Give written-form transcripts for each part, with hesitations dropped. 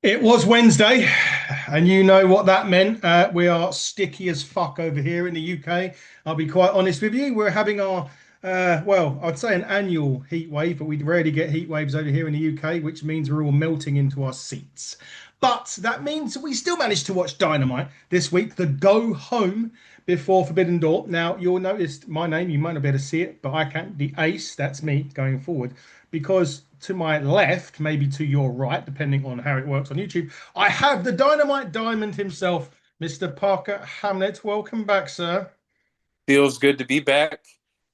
It was Wednesday, and you know what that meant. We are sticky as fuck over here in the UK. I'll be quite honest with you. We're having our, well, I'd say an annual heat wave, but we rarely get heat waves over here in the UK, which means we're all melting into our seats. But that means we still managed to watch Dynamite this week, the go home before Forbidden Door. Now, you'll notice my name, you might not be able to see it, but I can't, the ace, that's me going forward, because to my left, maybe to your right, depending on how it works on YouTube, I have the Dynamite Diamond himself, Mr. Parker Hamlet. Welcome back, sir. Feels good to be back.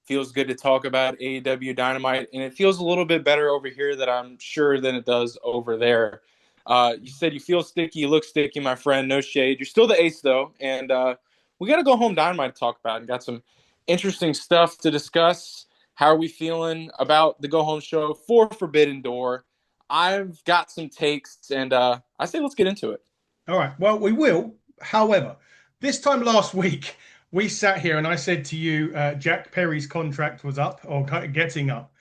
Feels good to talk about AEW Dynamite, and it feels a little bit better over here that I'm sure than it does over there. You said you feel sticky, you look sticky, my friend. No shade. You're still the ace though, and we got to go home Dynamite to talk about. And got some interesting stuff to discuss. How are we feeling about the go home show for Forbidden Door? I've got some takes, and I say let's get into it. All right. Well, we will. However, this time last week, we sat here and I said to you, Jack Perry's contract was up or getting up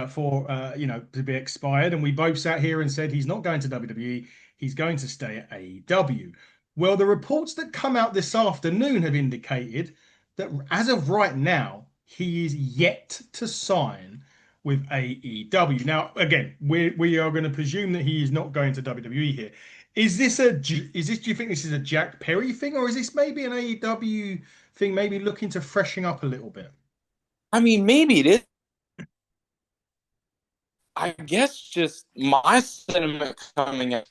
for, to be expired. And we both sat here and said he's not going to WWE. He's going to stay at AEW. Well, the reports that come out this afternoon have indicated that as of right now, he is yet to sign with AEW. Now, again, we are going to presume that he is not going to WWE here. Do you think this is a Jack Perry thing, or is this maybe an AEW thing, maybe looking to freshen up a little bit? I mean, maybe it is. I guess just my sentiment coming up.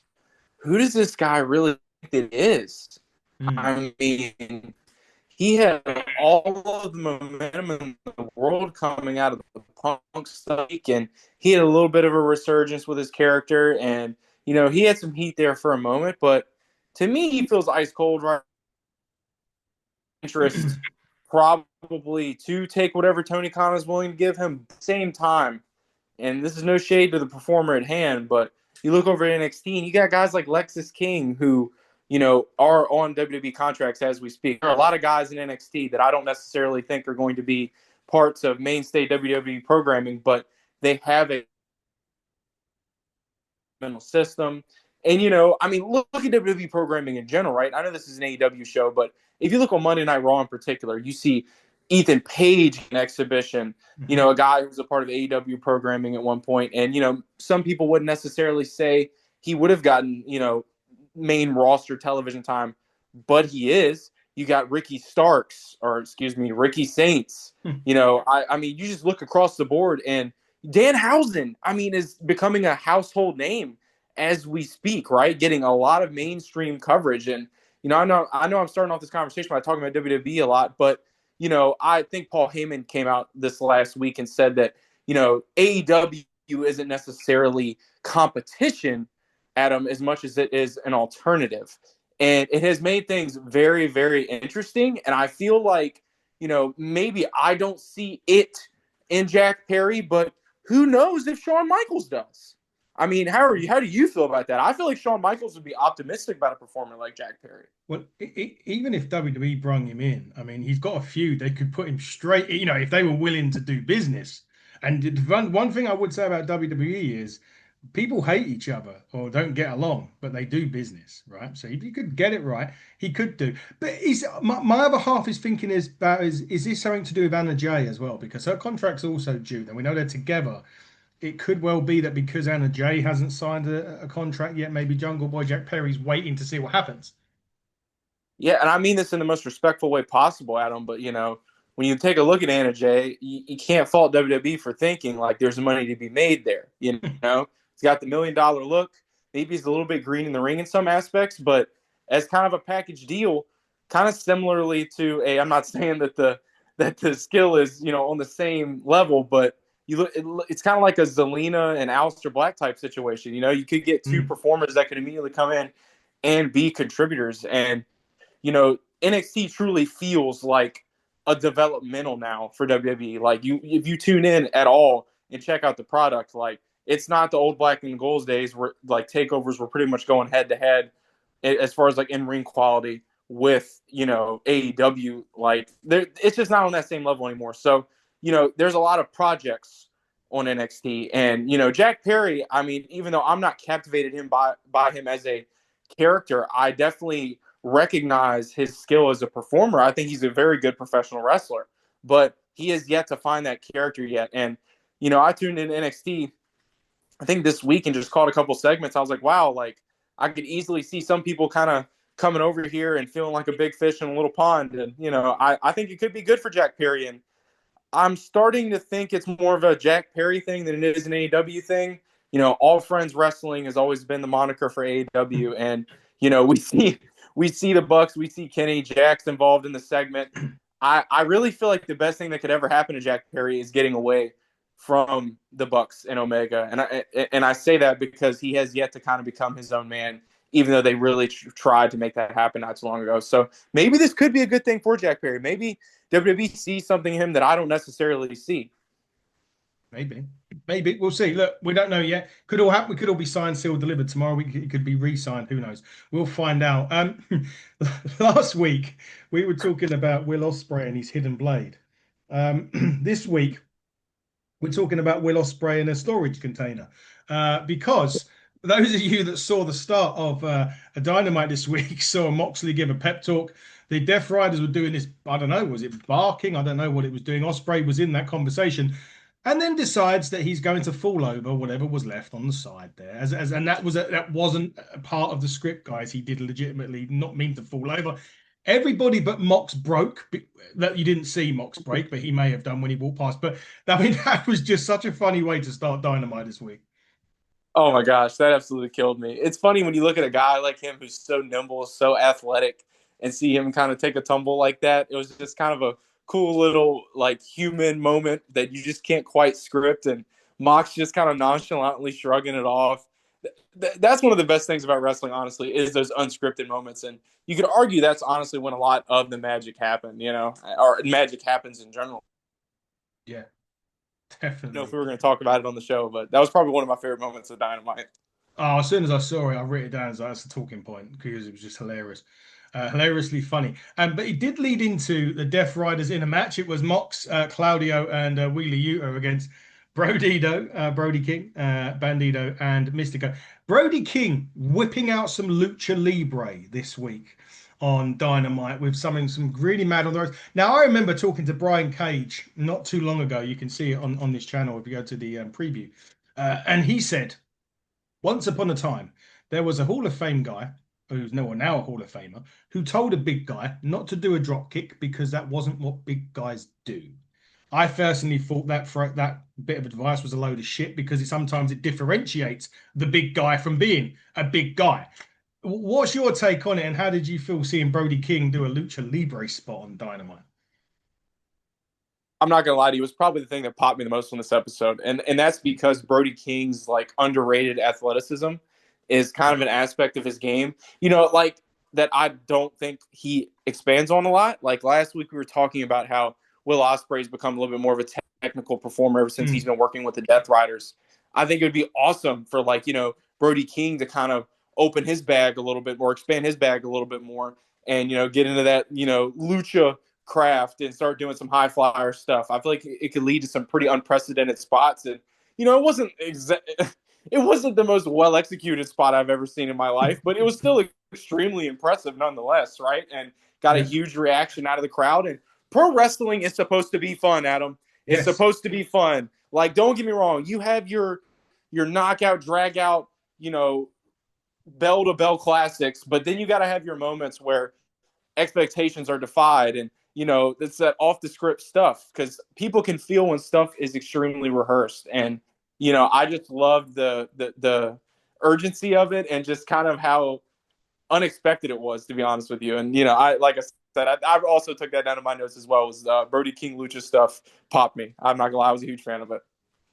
Who does this guy really think it is? Hmm. I mean, he had all of the momentum in the world coming out of the Punk stuff, and he had a little bit of a resurgence with his character, and he had some heat there for a moment. But to me, he feels ice cold. Right, interest probably to take whatever Tony Khan is willing to give him. Same time, and this is no shade to the performer at hand, but you look over at NXT and you got guys like Lexis King who, are on WWE contracts as we speak. There are a lot of guys in NXT that I don't necessarily think are going to be parts of mainstay WWE programming, but they have a mental system. And, I mean, look at WWE programming in general, right? I know this is an AEW show, but if you look on Monday Night Raw in particular, you see Ethan Page in exhibition, Hmm. a guy who was a part of AEW programming at one point. And, some people wouldn't necessarily say he would have gotten, main roster television time, but he is. You got Ricky Starks, or excuse me, Ricky Saints. I mean, you just look across the board, and Danhausen, I mean, is becoming a household name as we speak, right? Getting a lot of mainstream coverage. And, I know I'm starting off this conversation by talking about WWE a lot, but, I think Paul Heyman came out this last week and said that, AEW isn't necessarily competition, Adam, as much as it is an alternative. And it has made things very, very interesting. And I feel like, maybe I don't see it in Jack Perry, but who knows if Shawn Michaels does? I mean, how do you feel about that? I feel like Shawn Michaels would be optimistic about a performer like Jack Perry. Well, even if WWE brung him in, I mean, he's got a feud. They could put him straight, if they were willing to do business. And one thing I would say about WWE is people hate each other or don't get along, but they do business, right? So if you could get it right, he could do. But my other half is thinking is this something to do with Anna Jay as well? Because her contract's also due, and we know they're together. It could well be that because Anna Jay hasn't signed a contract yet, maybe Jungle Boy Jack Perry's waiting to see what happens. Yeah, and I mean this in the most respectful way possible, Adam. But when you take a look at Anna Jay, you can't fault WWE for thinking like there's money to be made there. He's got the $1 million look. Maybe he's a little bit green in the ring in some aspects, but as kind of a package deal, kind of similarly to a. I'm not saying that the skill is on the same level, but it's kind of like a Zelina and Aleister Black type situation. You could get two Mm. performers that could immediately come in and be contributors. And NXT truly feels like a developmental now for WWE. Like if you tune in at all and check out the product, like it's not the old Black and Gold days where like takeovers were pretty much going head to head as far as like in ring quality with AEW. Like it's just not on that same level anymore. So there's a lot of projects on NXT. And Jack Perry, I mean, even though I'm not captivated him by him as a character, I definitely recognize his skill as a performer. I think he's a very good professional wrestler, but he has yet to find that character yet. And I tuned in NXT, I think this week, and just caught a couple segments. I was like, wow, like I could easily see some people kind of coming over here and feeling like a big fish in a little pond. And I think it could be good for Jack Perry. And I'm starting to think it's more of a Jack Perry thing than it is an AEW thing. All Friends Wrestling has always been the moniker for AEW, and we see the Bucks, we see Kenny Jax involved in the segment. I really feel like the best thing that could ever happen to Jack Perry is getting away from the Bucks and Omega, and I say that because he has yet to kind of become his own man, even though they really tried to make that happen not too long ago. So maybe this could be a good thing for Jack Perry. Maybe WWE sees something in him that I don't necessarily see. Maybe we'll see. Look, we don't know yet. Could all happen. We could all be signed, sealed, delivered tomorrow. It could be re-signed. Who knows? We'll find out. Last week we were talking about Will Ospreay and his hidden blade. This week we're talking about Will Ospreay in a storage container, because those of you that saw the start of a Dynamite this week saw Moxley give a pep talk. The Death Riders were doing this. I don't know. Was it barking? I don't know what it was doing. Ospreay was in that conversation, and then decides that he's going to fall over whatever was left on the side there. And that wasn't a part of the script, guys. He did legitimately not mean to fall over. Everybody but Mox broke. That you didn't see Mox break, but he may have done when he walked past. But I mean, that was just such a funny way to start Dynamite this week. Oh my gosh, that absolutely killed me. It's funny when you look at a guy like him who's so nimble, so athletic, and see him kind of take a tumble like that. It was just kind of a cool little like human moment that you just can't quite script. And Mox just kind of nonchalantly shrugging it off. That's one of the best things about wrestling, honestly, is those unscripted moments. And you could argue that's honestly when a lot of the magic happened, or magic happens in general. Yeah, I don't know if definitely. we were going to talk about it on the show, but that was probably one of my favorite moments of Dynamite. Oh, as soon as I saw it, I wrote it down as that's a talking point because it was just hilarious, hilariously funny. But it did lead into the Death Riders in a match. It was Mox, Claudio, and Wheeler Yuta against Brody King, Bandito, and Mystico. Brody King whipping out some lucha libre this week on Dynamite with some really mad on the ropes. Now I remember talking to Brian Cage not too long ago. You can see it on this channel if you go to the preview, and he said once upon a time, there was a Hall of Fame guy who's now a Hall of Famer who told a big guy not to do a drop kick because that wasn't what big guys do. I personally thought that bit of advice was a load of shit because sometimes it differentiates the big guy from being a big guy. What's your take on it, and how did you feel seeing Brody King do a lucha libre spot on Dynamite? I'm not gonna lie to you, it was probably the thing that popped me the most on this episode, and that's because Brody King's like underrated athleticism is kind of an aspect of his game, like that I don't think he expands on a lot. Like last week, we were talking about how Will Ospreay's become a little bit more of a technical performer ever since he's Mm, been working with the Death Riders. I think it would be awesome for like Brody King to kind of open his bag a little bit more, expand his bag a little bit more, and get into that lucha craft and start doing some high flyer stuff. I feel like it could lead to some pretty unprecedented spots. And it wasn't it wasn't the most well executed spot I've ever seen in my life, but it was still extremely impressive nonetheless, right? And got a yeah. huge reaction out of the crowd. And pro wrestling is supposed to be fun, Adam. It's Yes. supposed to be fun. Like, don't get me wrong, you have your knockout, drag out, you know, bell to bell classics, but then you got to have your moments where expectations are defied, and it's that off the script stuff because people can feel when stuff is extremely rehearsed. And I just love the urgency of it and just kind of how unexpected it was, to be honest with you. And I like I said, I also took that down in my notes as well. Was Brody King lucha stuff popped me. I'm not gonna lie, I was a huge fan of it.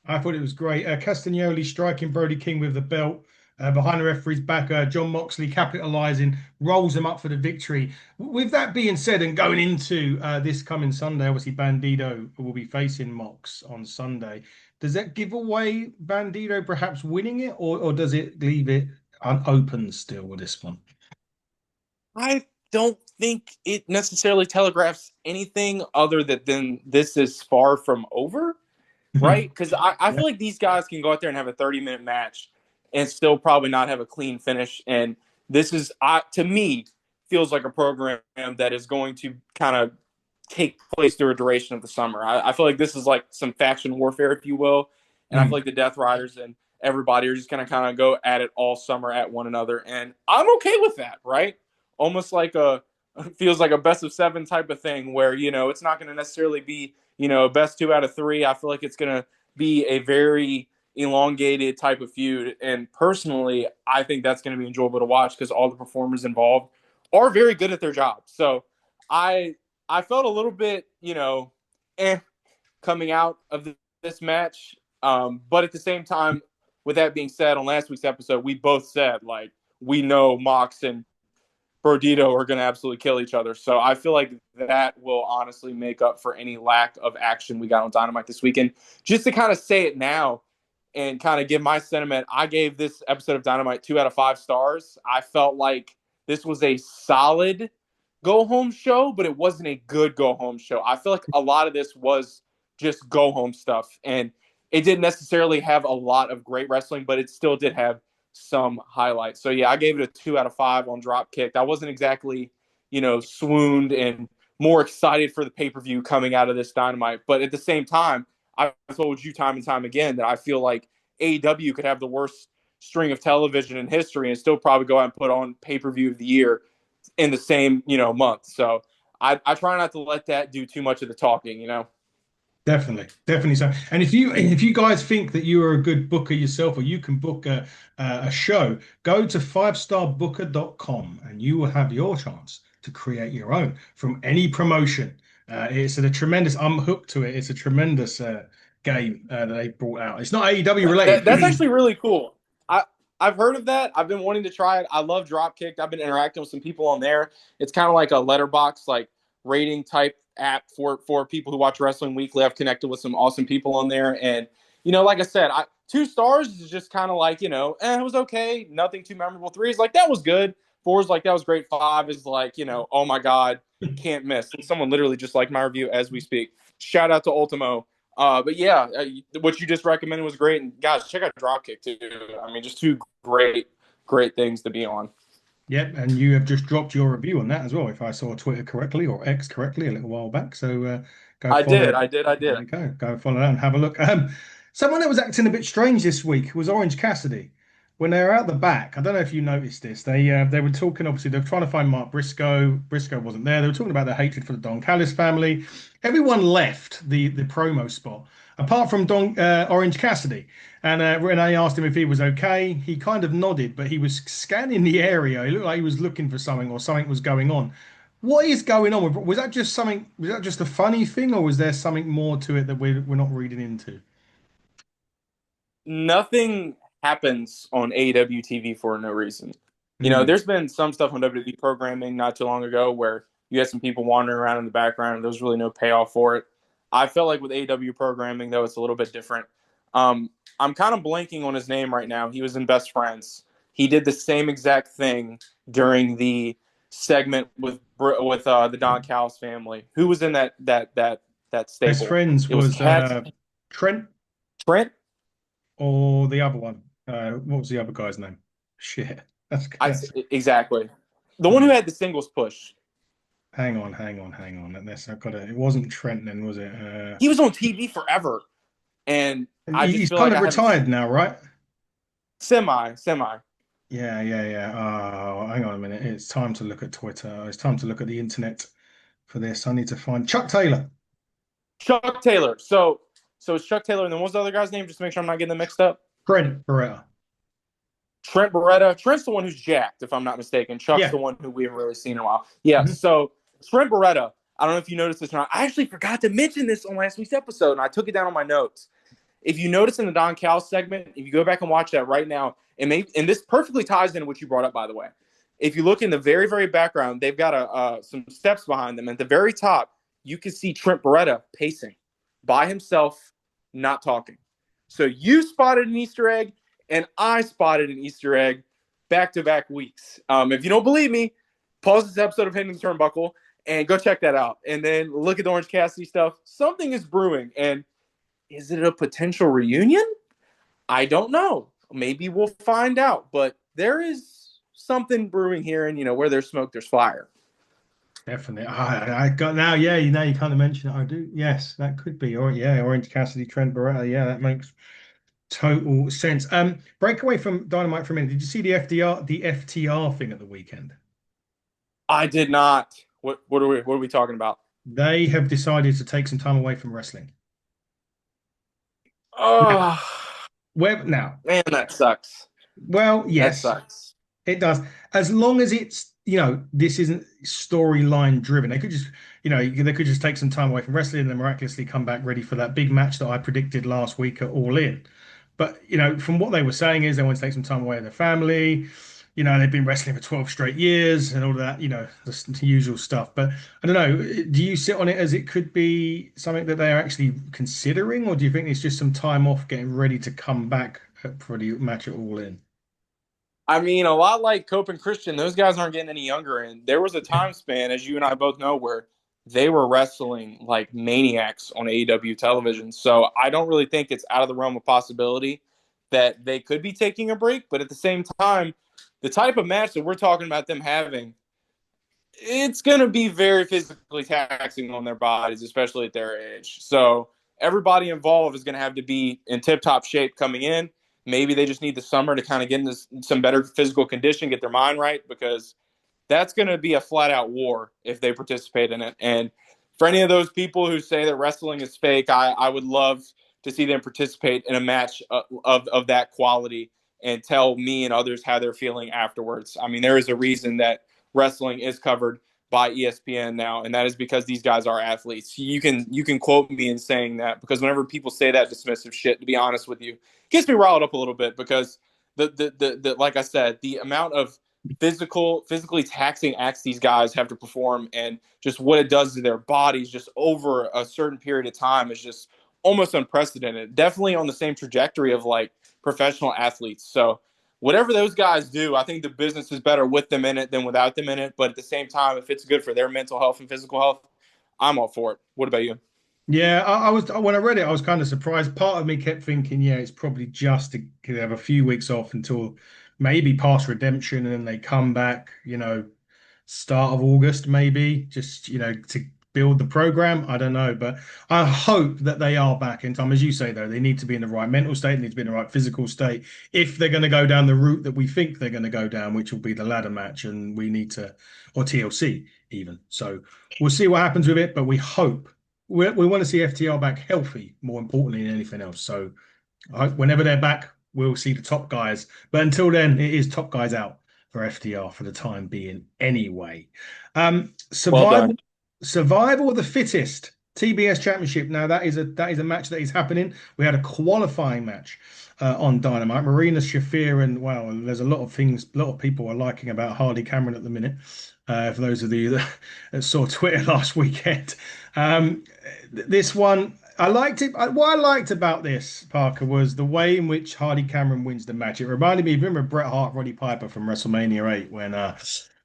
I thought it was great. Castagnoli striking Brody King with the belt behind the referee's back. John Moxley capitalizing, rolls him up for the victory. With that being said, and going into this coming Sunday, obviously Bandito will be facing Mox on Sunday. Does that give away Bandito perhaps winning it, or does it leave it unopened still with this one? I don't think it necessarily telegraphs anything other than this is far from over. right? Because I Yeah. feel like these guys can go out there and have a 30-minute match and still probably not have a clean finish. And this is, to me, feels like a program that is going to kind of take place through a duration of the summer. I feel like this is like some faction warfare, if you will. And I feel Mm. like the Death Riders and everybody are just going to kind of go at it all summer at one another. And I'm okay with that, right? Almost like feels like a best of seven type of thing where, it's not going to necessarily be, best two out of three. I feel like it's going to be a very elongated type of feud. And personally, I think that's going to be enjoyable to watch because all the performers involved are very good at their job. So I I felt a little bit, eh, coming out of this match. But at the same time, with that being said, on last week's episode, we both said like we know Mox and Brodito are going to absolutely kill each other. So I feel like that will honestly make up for any lack of action we got on Dynamite this weekend. Just to kind of say it now and kind of give my sentiment, I gave this episode of Dynamite 2 out of 5 stars. I felt like this was a solid go home show, but it wasn't a good go home show. I feel like a lot of this was just go home stuff. And it didn't necessarily have a lot of great wrestling, but it still did have some highlights. So yeah, I gave it a 2 out of 5 on Dropkick. I wasn't exactly, swooned and more excited for the pay-per-view coming out of this Dynamite. But at the same time, I've told you time and time again that I feel like AEW could have the worst string of television in history and still probably go out and put on pay-per-view of the year in the same, month. So I try not to let that do too much of the talking. Definitely, definitely so. And if you guys think that you are a good booker yourself, or you can book a show, go to fivestarbooker.com and you will have your chance to create your own from any promotion. It's a tremendous. I'm hooked to it. It's a tremendous game that they brought out. It's not AEW That's related. actually really cool. I I've heard of that. I've been wanting to try it. I love Dropkick. I've been interacting with some people on there. It's kind of like a letterbox like rating type app for people who watch Wrestling Weekly. I've connected with some awesome people on there, and like I said, 2 stars is just kind of like it was okay, nothing too memorable. 3 is like that was good. 4 is like that was great. 5 is like oh my god, can't miss. And someone literally just like my review as we speak. Shout out to Ultimo. But yeah, what you just recommended was great. And guys, check out Dropkick too. I mean, just two great things to be on. Yep, and you have just dropped your review on that as well, if I saw Twitter correctly or X correctly a little while back. So go I follow. did, I did, I There did. you go. Go follow that and have a look. Someone that was acting a bit strange this week was Orange Cassidy. When they were out the back, I don't know if you noticed this. They were talking. Obviously, they were trying to find Mark Briscoe. Briscoe wasn't there. They were talking about their hatred for the Don Callis family. Everyone left the promo spot apart from Orange Cassidy. And Renee asked him if he was okay. He kind of nodded, but he was scanning the area. He looked like he was looking for something or something was going on. What is going on? Was that just something? Was that just a funny thing, or was there something more to it that we're not reading into? Nothing happens on AEW TV for no reason. Mm, There's been some stuff on WWE programming not too long ago where you had some people wandering around in the background and there was really no payoff for it. I felt like with AEW programming, though, it's a little bit different. Um, I'm kind of blanking on his name right now. He was in Best Friends. He did the same exact thing during the segment with the Don Callis family. Who was in that Best stable? friends It was was Cat Trent Trent. or the other one. What was the other guy's name? Shit, that's Exactly. The one who yeah. had the singles push. Hang on. That's I've got it. It wasn't Trent then, was it? He was on TV forever, and I just He's feel kind like of I haven't retired now, right? semi. Yeah. Oh, hang on a minute. It's time to look at Twitter. It's time to look at the internet for this. I need to find Chuck Taylor. Chuck Taylor. So it's Chuck Taylor, and then what was the other guy's name? Just to make sure I'm not getting them mixed up. Brent Beretta. Trent Beretta. Trent's the one who's jacked, if I'm not mistaken. Chuck's Yeah. the one who we haven't really seen in a while. Yeah. Mhm. So Trent Beretta. I don't know if you noticed this or not. I actually forgot to mention this on last week's episode, and I took it down on my notes. If you notice in the Don Cal segment, if you go back and watch that right now, and this perfectly ties into what you brought up, by the way. If you look in the very, very background, they've got some steps behind them. At the very top, you can see Trent Beretta pacing by himself, not talking. So you spotted an Easter egg, and I spotted an Easter egg back-to-back weeks. If you don't believe me, pause this episode of Hidden the Turnbuckle and go check that out. And then look at the Orange Cassidy stuff. Something is brewing, and Is it a potential reunion? I don't know. Maybe we'll find out. But there is something brewing here, and where there's smoke, there's fire. Definitely. I got now. Yeah, you kind of mentioned it. I do. Yes, that could be. Or yeah, Orange Cassidy, Trent Barretta. Yeah, that makes total sense. Break away from Dynamite for a minute. Did you see the FTR thing at the weekend? I did not. What are we talking about? They have decided to take some time away from wrestling. Now, Oh now, man, that sucks. well, That yes, sucks. it does. As long as it's, this isn't storyline driven. They could just, they could just take some time away from wrestling and then miraculously come back ready for that big match that I predicted last week at All In. But, from what they were saying is they want to take some time away with their family. They've been wrestling for 12 straight years and all that, the usual stuff. But I don't know, do you sit on it as it could be something that they're actually considering, or do you think it's just some time off getting ready to come back for the match at All In? I mean, a lot like Cope and Christian, those guys aren't getting any younger. And there was a Yeah. time span, as you and I both know, where they were wrestling like maniacs on AEW television. So I don't really think it's out of the realm of possibility that they could be taking a break. But at the same time, the type of match that we're talking about them having, it's going to be very physically taxing on their bodies, especially at their age. So everybody involved is going to have to be in tip top shape coming in. Maybe they just need the summer to kind of get into some better physical condition, get their mind right, because that's going to be a flat out war if they participate in it. And for any of those people who say that wrestling is fake, I would love to see them participate in a match of that quality and tell me and others how they're feeling afterwards. I mean, there is a reason that wrestling is covered by ESPN now, and that is because these guys are athletes. You can quote me in saying that, because whenever people say that dismissive shit, to be honest with you, it gets me riled up a little bit, because the like I said, the amount of physically taxing acts these guys have to perform, and just what it does to their bodies just over a certain period of time is just almost unprecedented. Definitely on the same trajectory of like professional athletes. So whatever those guys do, I think the business is better with them in it than without them in it. But at the same time, if it's good for their mental health and physical health, I'm all for it. What about you? Yeah, I was when I read it, I was kind of surprised. Part of me kept thinking, yeah, it's probably just to have a few weeks off until maybe past redemption, and then they come back, start of August, maybe, just to build the program. I don't know, but I hope that they are back in time. As you say, though, they need to be in the right mental state, they need to be in the right physical state if they're going to go down the route that we think they're going to go down, which will be the ladder match, and we need to, or TLC even. So we'll see what happens with it, but we hope we want to see FTR back healthy, more importantly than anything else. So I hope whenever they're back, we'll see the top guys. But until then, it is top guys out for FTR for the time being, anyway. Well done. Survival of the fittest. TBS Championship. Now that is a match that is happening. We had a qualifying match on Dynamite. Marina Shafir, and well, there's a lot of things, a lot of people are liking about Hardy Cameron at the minute. For those of you that saw Twitter last weekend, this one I liked it. What I liked about this, Parker, was the way in which Hardy Cameron wins the match. It reminded me of, remember Bret Hart, Roddy Piper from WrestleMania 8 when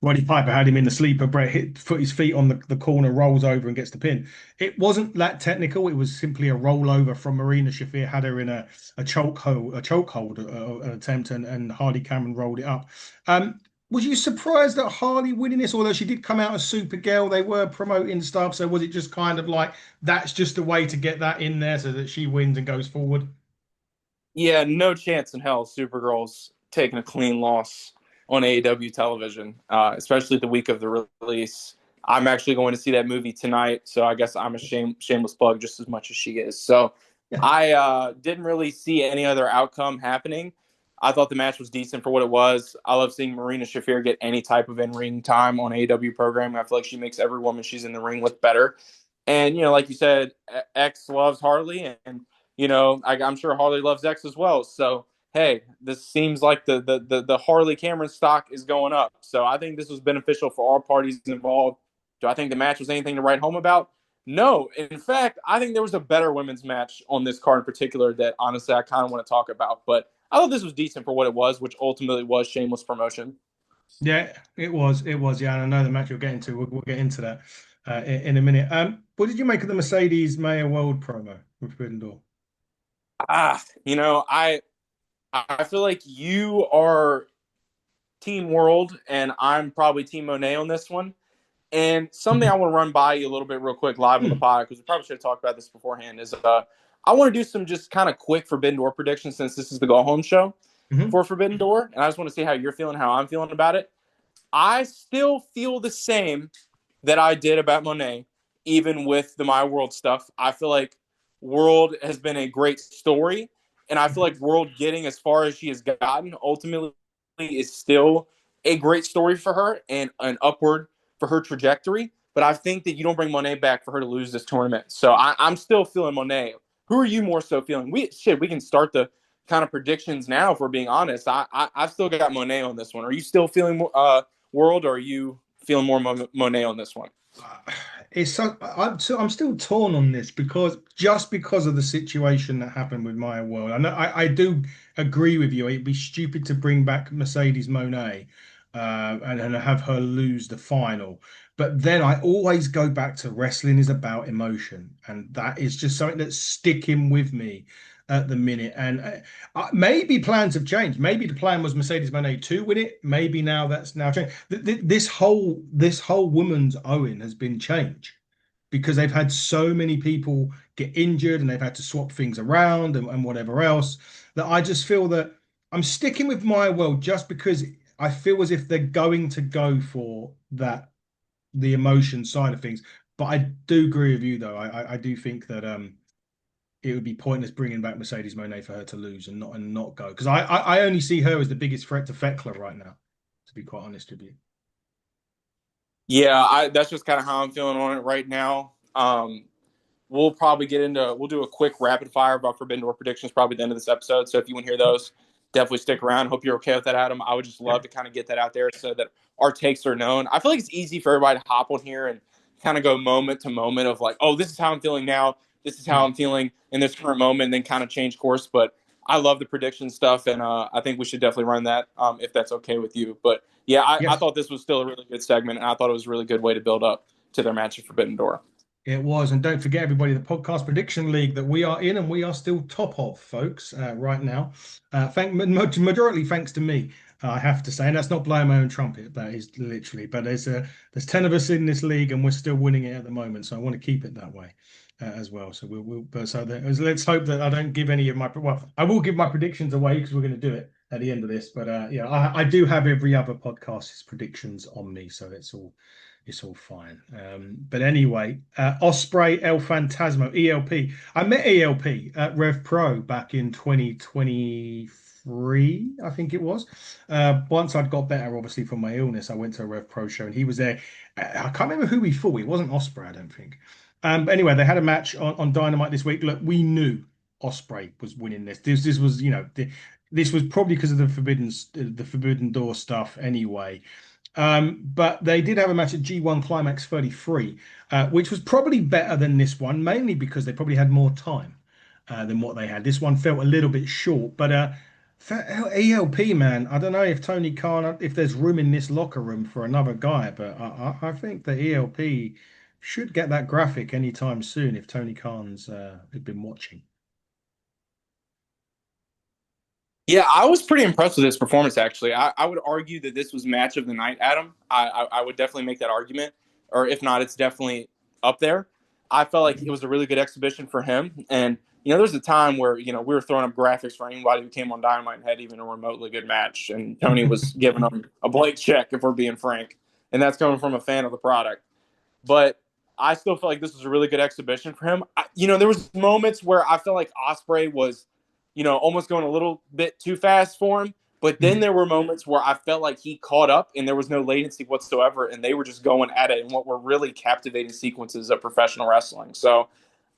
Roddy Piper had him in the sleeper. Bret put his feet on the corner, rolls over and gets the pin. It wasn't that technical. It was simply a rollover from Marina Shafir, had her in a chokehold attempt, and Hardy Cameron rolled it up. Was you surprised at Hardy winning this? Although she did come out as Supergirl, they were promoting stuff. So was it just kind of like that's just a way to get that in there so that she wins and goes forward? Yeah, no chance in hell Supergirl's taking a clean loss on AEW television, especially the week of the release. I'm actually going to see that movie tonight, so I guess I'm a shameless plug just as much as she is. So Yeah. I didn't really see any other outcome happening. I thought the match was decent for what it was. I love seeing Marina Shafir get any type of in-ring time on AEW programming. I feel like she makes every woman she's in the ring look better. And, like you said, X loves Harley, and I'm sure Harley loves X as well. So hey, this seems like the Harley Cameron stock is going up. So I think this was beneficial for all parties involved. Do I think the match was anything to write home about? No. In fact, I think there was a better women's match on this card in particular that honestly I kind of want to talk about. But I thought this was decent for what it was, which ultimately was shameless promotion. Yeah, it was. It was. Yeah, and I know the match you're getting to. We'll get into that in a minute. What did you make of the Mercedes Mayer World promo with Forbidden Door? I feel like you are Team World, and I'm probably Team Monet on this one. And something I Mhm. want to run by you a little bit real quick live on the Mm, pod, because we probably should have talked about this beforehand, is I want to do some just kind of quick Forbidden Door predictions since this is the go home show mhm. for Forbidden Door. And I just want to see how you're feeling, how I'm feeling about it. I still feel the same that I did about Monet, even with the My World stuff. I feel like World has been a great story, and I feel like World getting as far as she has gotten ultimately is still a great story for her and an upward for her trajectory. But I think that you don't bring Monet back for her to lose this tournament. So I'm still feeling Monet. Who are you more so feeling? We can start the kind of predictions now if we're being honest. I've still got Monet on this one. Are you still feeling World, or are you feeling more Monet on this one? It's so I'm still torn on this because just because of the situation that happened with Maya World. I do agree with you. It'd be stupid to bring back Mercedes Monet and have her lose the final. But then I always go back to wrestling is about emotion, and that is just something that's sticking with me at the minute. And maybe plans have changed. Maybe the plan was Mercedes Monet to win it. Maybe now that's now changed. This whole woman's Owen has been changed because they've had so many people get injured and they've had to swap things around and whatever else that I just feel that I'm sticking with my world just because I feel as if they're going to go for that the emotion side of things. But I do agree with you though. I do think that it would be pointless bringing back Mercedes Monet for her to lose and not go because I only see her as the biggest threat to Fekler right now, to be quite honest with you. Yeah, that's just kind of how I'm feeling on it right now. We'll do a quick rapid fire about Forbidden Door predictions probably at the end of this episode. So if you want to hear those, definitely stick around. Hope you're okay with that, Adam. I would just Yeah. love to kind of get that out there so that our takes are known. I feel like it's easy for everybody to hop on here and kind of go moment to moment of like, oh, this is how I'm feeling now. This is how Yeah. I'm feeling in this current moment, and then kind of change course. But I love the prediction stuff, and I think we should definitely run that if that's okay with you. But yeah, I Yes. thought this was still a really good segment, and I thought it was a really good way to build up to their match at Forbidden Door. It was, and don't forget, everybody, the podcast prediction league that we are in, and we are still top of, folks, right now. Majority thanks to me, I have to say, and that's not blowing my own trumpet. That is literally, but there's 10 of us in this league, and we're still winning it at the moment. So I want to keep it that way as well. So let's hope that I don't give any of my I will give my predictions away because we're going to do it at the end of this. But yeah, I do have every other podcast's predictions on me, so it's all fine. But anyway, Osprey El Fantasmo, ELP. I met ELP at Rev Pro back in 2023, I think it was. Once I'd got better, obviously, from my illness, I went to a Rev Pro show and he was there. I can't remember who he fought. It wasn't Osprey, I don't think. But anyway, they had a match on Dynamite this week. Look, we knew Osprey was winning this. This was, this was probably because of the Forbidden Door stuff anyway. But they did have a match at G1 Climax 33, which was probably better than this one, mainly because they probably had more time than what they had. This one felt a little bit short, but for ELP, man, I don't know if Tony Khan, if there's room in this locker room for another guy, but I think that ELP should get that graphic anytime soon if Tony Khan's has been watching. Yeah, I was pretty impressed with his performance. Actually, I would argue that this was match of the night, Adam. I would definitely make that argument, or if not, it's definitely up there. I felt like it was a really good exhibition for him, and there's a time where we were throwing up graphics for anybody who came on Dynamite and had even a remotely good match, and Tony was giving them a blank check, if we're being frank, and that's coming from a fan of the product. But I still feel like this was a really good exhibition for him. There was moments where I felt like Osprey was, almost going a little bit too fast for him. But then there were moments where I felt like he caught up and there was no latency whatsoever, and they were just going at it in what were really captivating sequences of professional wrestling. So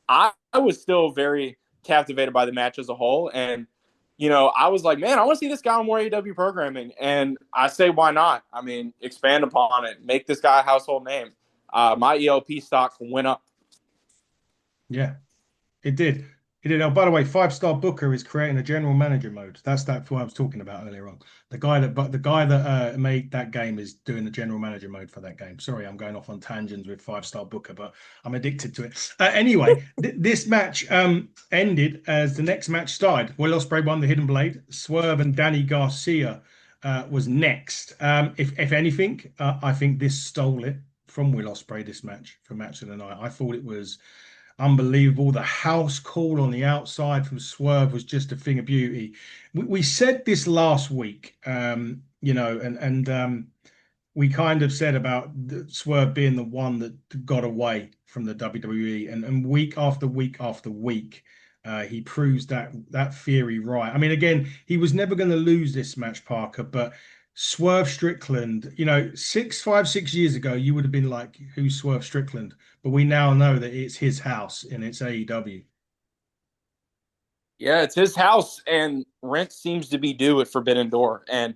I was still very captivated by the match as a whole. And, I was like, man, I want to see this guy on more AEW programming. And I say, why not? I mean, expand upon it, make this guy a household name. My ELP stock went up. Yeah, it did. He did. Oh, by the way, five-star Booker is creating a general manager mode. That's what I was talking about earlier on. The guy that made that game is doing the general manager mode for that game. Sorry, I'm going off on tangents with five-star Booker, but I'm addicted to it. Anyway, this match ended as the next match started. Will Ospreay won the Hidden Blade. Swerve and Danny Garcia was next. If anything, I think this stole it from Will Ospreay. This match for match of the night. I thought it was unbelievable. The house call on the outside from Swerve was just a thing of beauty. We said this last week, and we kind of said about Swerve being the one that got away from the WWE, and week after week after week, he proves that theory right. I mean, again, he was never going to lose this match, Parker, but Swerve Strickland, 6 years ago, you would have been like, who's Swerve Strickland? But we now know that it's his house and it's AEW. Yeah, it's his house, and rent seems to be due at Forbidden Door. And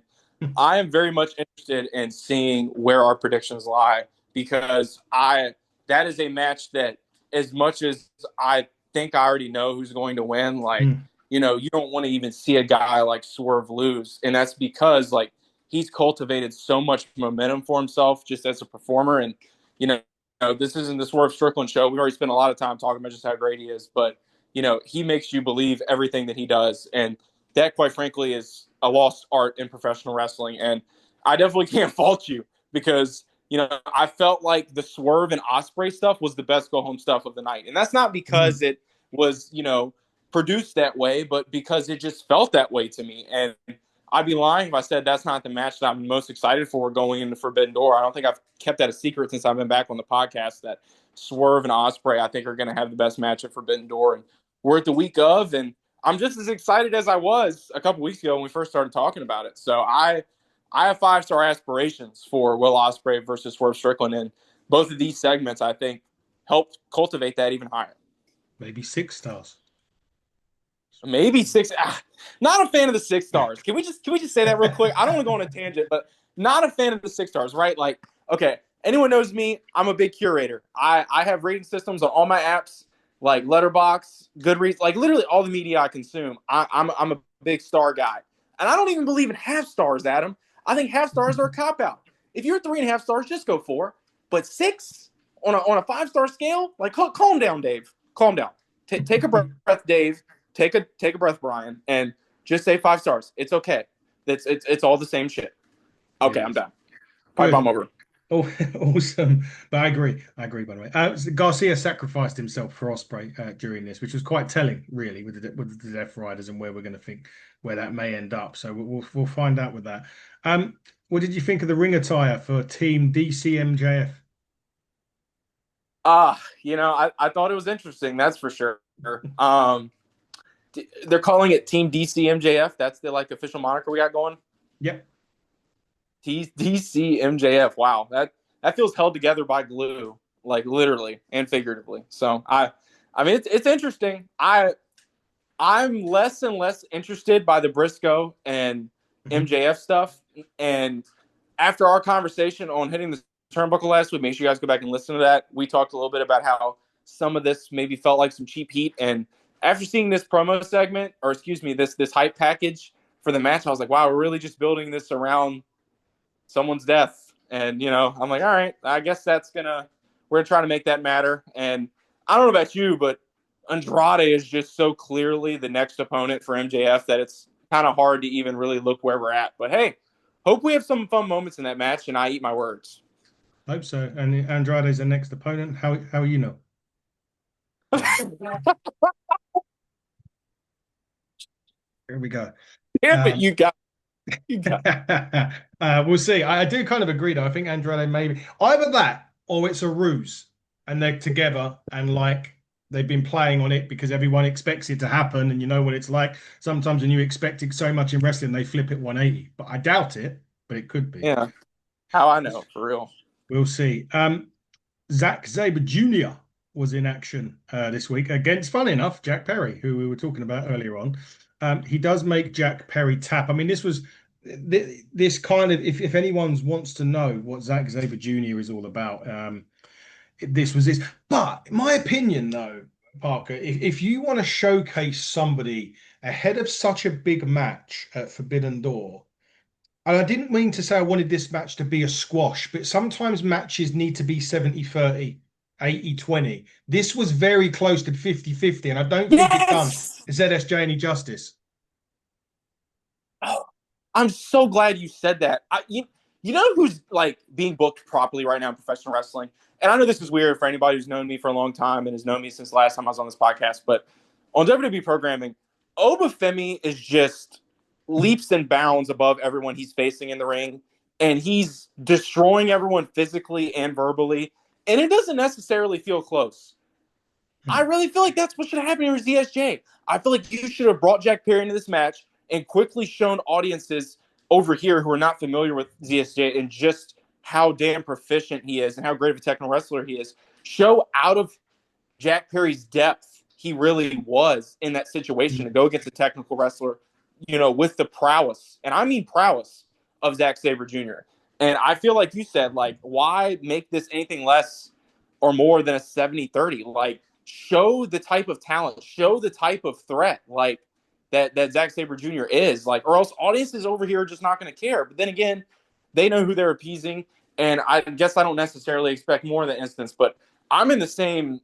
I am very much interested in seeing where our predictions lie because I that is a match that, as much as I think I already know who's going to win, like, Mm, you don't want to even see a guy like Swerve lose. And that's because, like, he's cultivated so much momentum for himself just as a performer. And, you know, this isn't the Swerve Strickland show. We've already spent a lot of time talking about just how great he is, but, he makes you believe everything that he does. And that, quite frankly, is a lost art in professional wrestling. And I definitely can't fault you because, I felt like the Swerve and Osprey stuff was the best go home stuff of the night. And that's not because mm, it was, produced that way, but because it just felt that way to me. And I'd be lying if I said that's not the match that I'm most excited for going into Forbidden Door. I don't think I've kept that a secret since I've been back on the podcast that Swerve and Osprey, I think, are going to have the best match at Forbidden Door. And we're at the week of, and I'm just as excited as I was a couple weeks ago when we first started talking about it. So I have 5-star aspirations for Will Ospreay versus Swerve Strickland, and both of these segments I think help cultivate that even higher. maybe 6 stars. Maybe six. Not a fan of the 6 stars. Can we just say that real quick? I don't want to go on a tangent, but not a fan of the 6 stars, right? Like, okay, anyone knows me, I'm a big curator. I have rating systems on all my apps, like Letterbox, Goodreads, like literally all the media I consume. I'm a big star guy, and I don't even believe in half stars, Adam. I think half stars are a cop out. If you're 3.5 stars, just go 4. But 6 on a 5-star scale, like calm down, Dave. Calm down. Take a breath, Dave. Take a breath, Brian, and just say 5 stars. It's okay. It's all the same shit. It Okay, I'm is. done. Pipe bomb Good. over. Oh, awesome. But I agree. I agree, by the way. Garcia sacrificed himself for Osprey during this, which was quite telling, really, with the Death Riders and where we're going to think where that may end up. So we'll find out with that. What did you think of the ring attire for Team DCMJF? I thought it was interesting. That's for sure. Um, they're calling it Team DCMJF. That's the like official moniker we got going. Yep. DCMJF. Wow, that feels held together by glue, like literally and figuratively. So I mean, it's interesting. I'm less and less interested by the Briscoe and Mhm. MJF stuff. And after our conversation on hitting the turnbuckle last week, make sure you guys go back and listen to that. We talked a little bit about how some of this maybe felt like some cheap heat. And after seeing this promo segment, or excuse me, this hype package for the match, I was like, wow, we're really just building this around someone's death. And, I'm like, all right, I guess we're trying to make that matter. And I don't know about you, but Andrade is just so clearly the next opponent for MJF that it's kind of hard to even really look where we're at. But hey, hope we have some fun moments in that match and I eat my words. Hope so. And Andrade's the next opponent. How you know? Here we go. Damn it, Um, you got. we'll see. I do kind of agree, though. I think Andrade maybe either that or it's a ruse, and they're together and like they've been playing on it because everyone expects it to happen, and you know what it's like. Sometimes when you expect it so much in wrestling, they flip it 180. But I doubt it, but it could be. Yeah, how I know for real. We'll see. Zack Sabre Jr. was in action this week against, fun enough, Jack Perry, who we were talking about earlier on. He does make Jack Perry tap. I mean, this kind of, if anyone wants to know what Zack Sabre Jr. is all about, this was this. But my opinion, though, Parker, if you want to showcase somebody ahead of such a big match at Forbidden Door, and I didn't mean to say I wanted this match to be a squash, but sometimes matches need to be 70-30, 80-20. This was very close to 50-50, and I don't think it done Yes. ZSJ any justice. Oh, I'm so glad you said that. You know who's like being booked properly right now in professional wrestling? And I know this is weird for anybody who's known me for a long time and has known me since the last time I was on this podcast, but on WWE programming, Obafemi is just leaps and bounds above everyone he's facing in the ring, and he's destroying everyone physically and verbally, and it doesn't necessarily feel close. I really feel like that's what should have happened here with ZSJ. I feel like you should have brought Jack Perry into this match and quickly shown audiences over here who are not familiar with ZSJ and just how damn proficient he is and how great of a technical wrestler he is. Show out of Jack Perry's depth he really was in that situation to go against a technical wrestler, with the prowess, and I mean prowess, of Zack Sabre Jr. And I feel like you said, like, why make this anything less or more than a 70-30? Like, show the type of talent, show the type of threat, like, that Zack Sabre Jr. is. Like, or else audiences over here are just not going to care. But then again, they know who they're appeasing. And I guess I don't necessarily expect more in that instance, but I'm in the same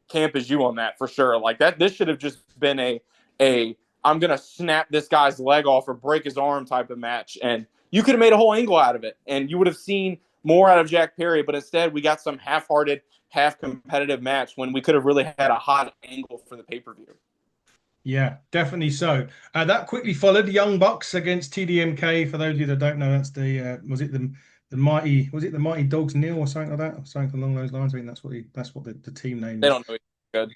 camp as you on that for sure. Like that, this should have just been a I'm gonna snap this guy's leg off or break his arm type of match, and you could have made a whole angle out of it, and you would have seen more out of Jack Perry. But instead, we got some half-hearted, half-competitive match when we could have really had a hot angle for the pay-per-view. Yeah, definitely so. That quickly followed Young Bucks against TDMK. For those of you that don't know, that's the Mighty Dogs Neil or something like that, or something along those lines. I think that's what the team name They is. don't know good.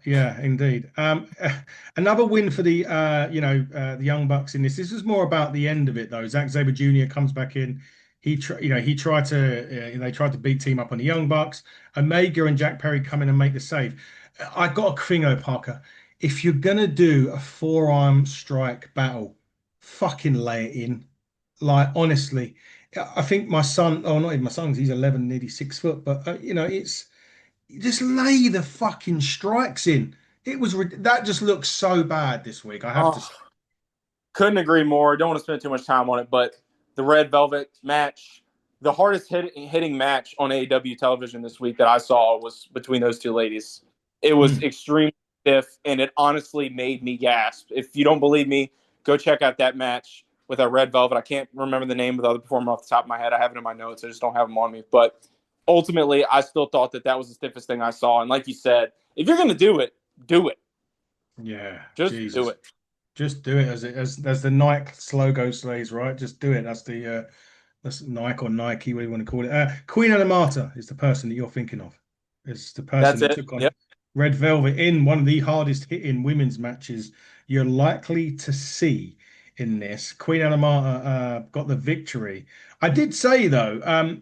Yeah, indeed. Another win for the Young Bucks in this. This was more about the end of it though. Zack Sabre Jr. comes back in. He tried to they tried to beat team up on the Young Bucks. Omega and Jack Perry come in and make the save. I got a thing, Parker. If you're gonna do a forearm strike battle, fucking lay it in. Like honestly, I think my son, oh not even my son, 'cause he's 11, nearly 6 foot, but it's just lay the fucking strikes in. That just looks so bad this week. I have to Oh, say. couldn't agree more. Don't want to spend too much time on it, but the Red Velvet match, the hardest hitting match on AEW television this week that I saw was between those two ladies. It was Mm. extremely stiff, and it honestly made me gasp. If you don't believe me, go check out that match with that Red Velvet. I can't remember the name of the other performer off the top of my head. I have it in my notes. I just don't have them on me. But ultimately, I still thought that was the stiffest thing I saw. And like you said, if you're going to do it, do it. Yeah, Just do Jesus. it. Just do it as the Nike slogan says, right? Just do it. That's Nike or Nike, what do you want to call it? Queen Anamata is the person that you're thinking of. It's the person That's that it. took on Yep. Red Velvet in one of the hardest hitting women's matches you're likely to see in this. Queen Anamata got the victory. I did say though,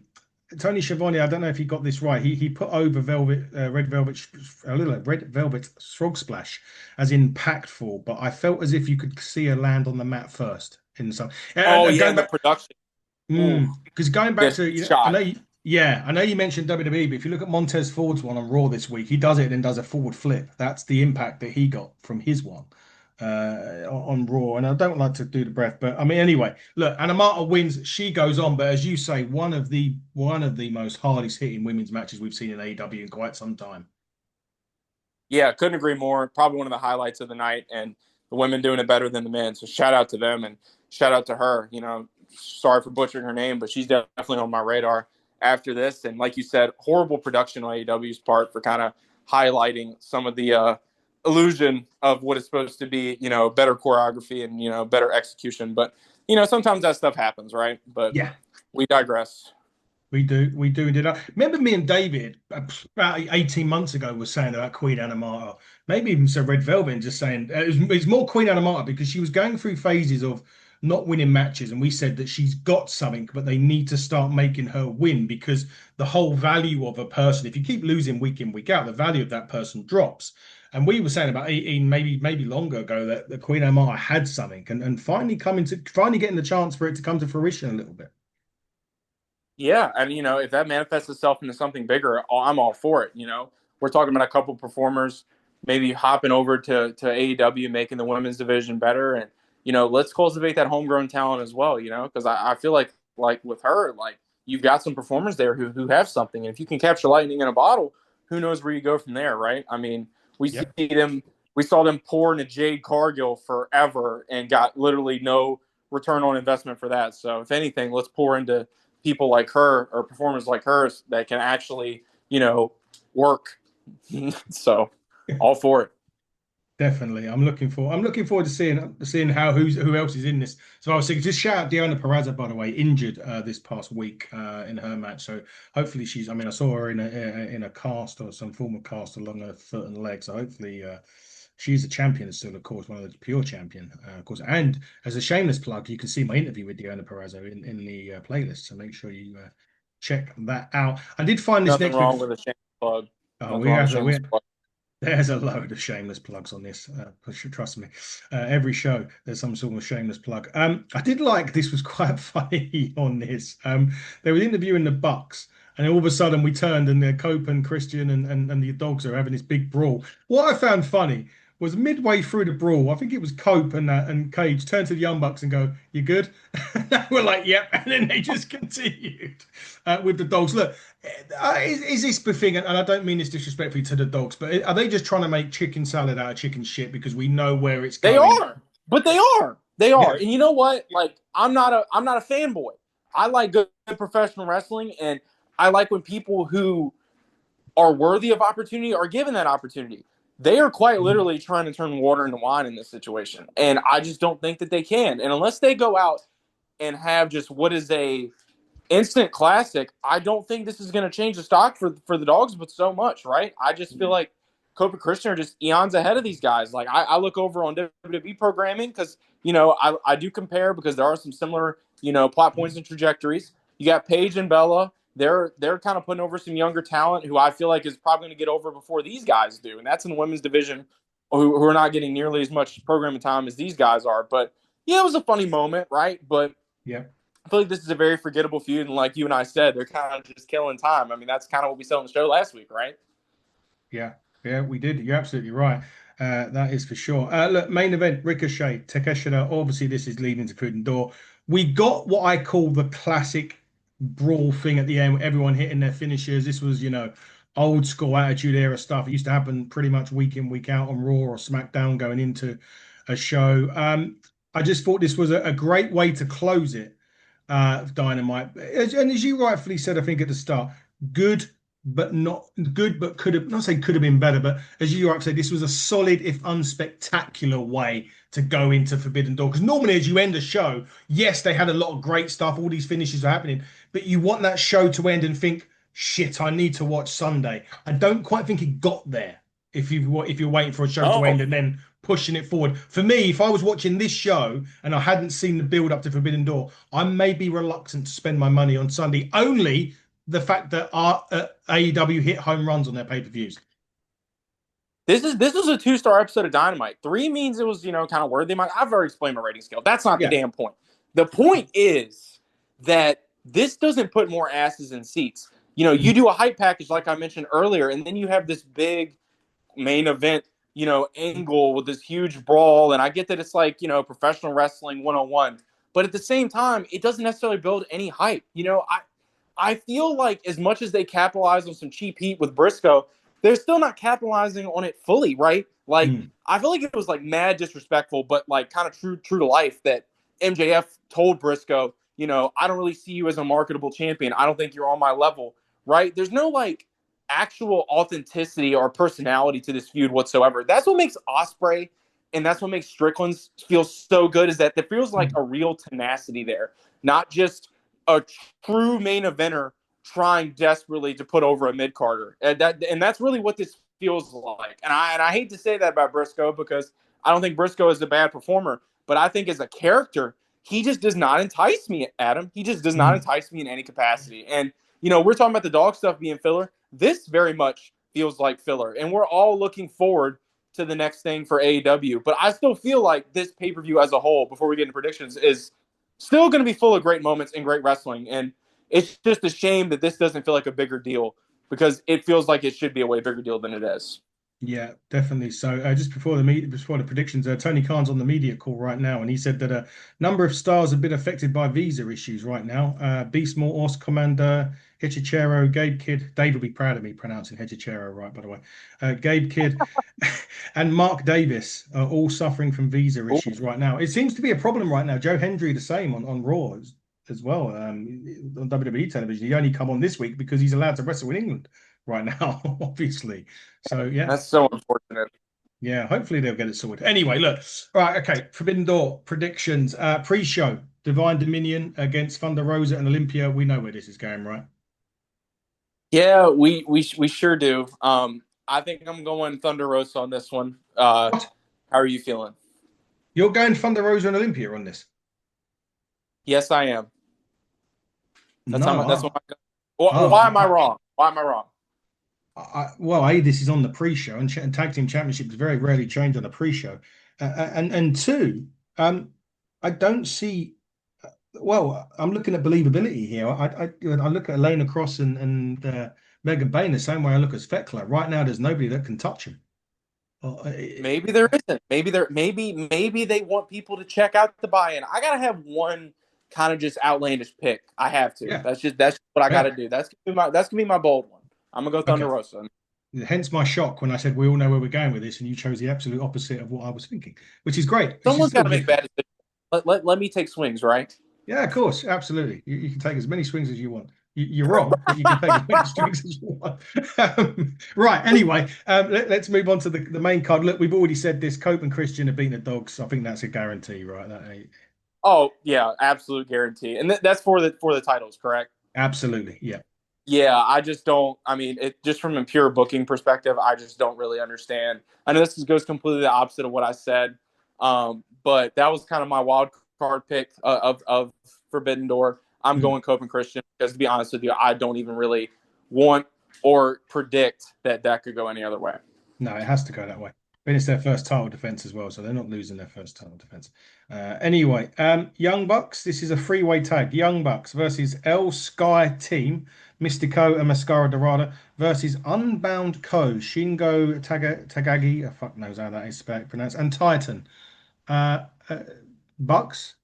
Tony Schiavone, I don't know if he got this right. He put over a little Red Velvet Frog Splash as impactful, but I felt as if you could see her land on the mat first in some. Oh, yeah. Going And the back, production. Ooh. because going back Yes. to I Shot. know, I know you mentioned WWE, but if you look at Montez Ford's one on Raw this week, he does it and then does a forward flip. That's the impact that he got from his one on Raw. And I don't like to do the breath, but I mean, anyway, look, Anamata wins. She goes on, but as you say, one of the most hardest hitting women's matches we've seen in AEW in quite some time. Yeah. Couldn't agree more. Probably one of the highlights of the night. And the women doing it better than the men. So shout out to them and shout out to her. Sorry for butchering her name, but she's definitely on my radar after this. And like you said, horrible production on AEW's part for kind of highlighting some of the illusion of what is supposed to be, better choreography and, better execution. But, sometimes that stuff happens, right? But Yeah. we digress. We do indeed. I remember me and David about 18 months ago was saying about Queen Anamata, maybe even so Red Velvet, and just saying it's more Queen Anamata because she was going through phases of not winning matches, and we said that she's got something, but they need to start making her win because the whole value of a person, if you keep losing week in, week out, the value of that person drops. And we were saying about 18, maybe longer ago that the Queen Anamata had something and finally getting the chance for it to come to fruition a little bit. Yeah, and if that manifests itself into something bigger, I'm all for it. we're talking about a couple performers maybe hopping over to AEW, making the women's division better, and let's cultivate that homegrown talent as well. Because I feel like with her, like you've got some performers there who have something, and if you can capture lightning in a bottle, who knows where you go from there, right? I mean, we see Yep. them. We saw them pour into Jade Cargill forever and got literally no return on investment for that. So if anything, let's pour into people like her or performers like hers that can actually, work. So all for it. Definitely, I'm looking forward to seeing who else is in this. So I was thinking, just shout out Deonna Purrazzo, by the way, injured this past week in her match. So hopefully she's. I mean, I saw her in a cast or some form of cast along her foot and leg. So hopefully she's a champion still, of course, one of the pure champion, of course. And as a shameless plug, you can see my interview with Deonna Purrazzo in the playlist. So make sure you check that out. I did find this Nothing next week. wrong with a shameless plug. Oh, Nothing wrong with a we shameless plug. there's a load of shameless plugs on this. Trust me. Every show there's some sort of shameless plug. I did like this was quite funny on this. They were interviewing the Bucks, and all of a sudden we turned and Cope and Christian and the dogs are having this big brawl. What I found funny was midway through the brawl, I think it was Cope and Cage turned to the Young Bucks and go, "You good?" And they were like, "Yep," and then they just continued with the dogs. Look, is this the thing? And I don't mean this disrespectfully to the dogs, but are they just trying to make chicken salad out of chicken shit because we know where it's They going? are, but they are. They are. Yeah. And you know what? Like I'm not a fanboy. I like good professional wrestling, and I like when people who are worthy of opportunity are given that opportunity. They are quite Mm. literally trying to turn water into wine in this situation. And I just don't think that they can. And unless they go out and have just what is a instant classic, I don't think this is going to change the stock for the dogs, but so much, right? I just feel like Cope and Christian are just eons ahead of these guys. Like I look over on WWE programming because I do compare because there are some similar plot points and trajectories. You got Paige and Bella. They're kind of putting over some younger talent who I feel like is probably going to get over before these guys do, and that's in the women's division who are not getting nearly as much programming time as these guys are. But yeah, it was a funny moment, right? But Yeah. I feel like this is a very forgettable feud, and like you and I said, they're kind of just killing time. I mean, that's kind of what we saw on the show last week, right? Yeah, yeah, we did. You're absolutely right. That is for sure. Look, main event, Ricochet, Takeshita. Obviously, this is leading to Forbidden Door. We got what I call the classic brawl thing at the end, everyone hitting their finishers. This was, old school Attitude Era stuff. It used to happen pretty much week in, week out on Raw or SmackDown going into a show. I just thought this was a great way to close it, Dynamite. And as you rightfully said, I think at the start, good but not good, but could have not say could have been better. But as you rightly said, this was a solid, if unspectacular, way to go into Forbidden Door. Because normally, as you end a show, yes, they had a lot of great stuff, all these finishes are happening, but you want that show to end and think, shit, I need to watch Sunday. I don't quite think it got there. If you're waiting for a show to Oh, end and then pushing it forward. For me, if I was watching this show and I hadn't seen the build up to Forbidden Door, I may be reluctant to spend my money on Sunday. Only the fact that our AEW hit home runs on their pay-per-views. this was a 2-star episode of Dynamite. 3 means it was kind of worthy. I've already explained my rating scale. That's not the Yeah. damn point. The point is that this doesn't put more asses in seats. You do a hype package like I mentioned earlier, and then you have this big main event, angle with this huge brawl. And I get that it's like, professional wrestling 101. But at the same time, it doesn't necessarily build any hype. I feel like as much as they capitalize on some cheap heat with Briscoe, they're still not capitalizing on it fully, right? Like Mm. I feel like it was like mad disrespectful, but like kind of true to life that MJF told Briscoe, I don't really see you as a marketable champion. I don't think you're on my level, right? There's no like actual authenticity or personality to this feud whatsoever. That's what makes Osprey and that's what makes Strickland feel so good is that there feels like Mm. a real tenacity there, not just a true main eventer trying desperately to put over a mid carder, and that's really what this feels like. And I hate to say that about Briscoe because I don't think Briscoe is a bad performer, but I think as a character, he just does not entice me, Adam. He just does not Mm. entice me in any capacity. And we're talking about the dog stuff being filler. This very much feels like filler, and we're all looking forward to the next thing for AEW. But I still feel like this pay per view as a whole, before we get into predictions, is still going to be full of great moments and great wrestling. And it's just a shame that this doesn't feel like a bigger deal because it feels like it should be a way bigger deal than it is. Yeah, definitely. So just before the predictions, Tony Khan's on the media call right now, and he said that a number of stars have been affected by visa issues right now. Beast Mortos, Commander, Hichichero, Gabe Kidd. Dave will be proud of me pronouncing Hichichero right, by the way. Gabe Kidd and Mark Davis are all suffering from visa Ooh, issues right now. It seems to be a problem right now. Joe Hendry the same on Raw as well, on WWE television. He only come on this week because he's allowed to wrestle in England right now, obviously. So yeah, that's so unfortunate. yeah, hopefully they'll get it sorted. Anyway, look, right, okay. Forbidden Door predictions. Pre-show, Divine Dominion against Thunder Rosa and Olympia. We know where this is going, right? Yeah, we sure do. I think I'm going Thunder Rosa on this one. What? How are you feeling? You're going Thunder Rosa and Olympia on this? Yes, I am. That's how No, my, that's what. oh, Why am I wrong? Why am I wrong? well, A, this is on the pre-show, and tag team championships very rarely change on the pre-show, and two, I don't see. Well, I'm looking at believability here. I look at Elena Cross and Megan Bayne the same way I look at Fekler. Right now, there's nobody that can touch him. Well, Maybe there isn't. Maybe they want people to check out the buy-in. I gotta have one kind of just outlandish pick. I have to. yeah, That's just what I gotta fair. do. That's gonna be my bold one. I'm gonna go Thunder Okay. Rosa. Hence my shock when I said we all know where we're going with this, and you chose the absolute opposite of what I was thinking, which is great. This is Someone's got still to make different. bad decisions. Let me take swings, right? Yeah, of course, absolutely. You can take as many swings as you want. You're wrong, but you can take as many swings as you want. Right. Anyway, let's move on to the main card. Look, we've already said this. Cope and Christian have beaten the dogs. I think that's a guarantee, right? Oh yeah, absolute guarantee. And that's for the titles, correct? Absolutely. Yeah. Yeah, I just don't. I mean, it just from a pure booking perspective, I just don't really understand. I know this goes completely the opposite of what I said, but that was kind of my wild card pick of Forbidden Door. I'm Mm. going Cope and Christian because, to be honest with you, I don't even really want or predict that could go any other way. No, it has to go that way. But it's their first title defense as well, so they're not losing their first title defense. Anyway, Young Bucks. This is a three-way tag. Young Bucks versus El Sky Team, Mystico and Mascara Dorada versus Unbound Co, Shingo Tagagi. Fuck knows how that is pronounced, and Titan. Uh, uh, Bucks.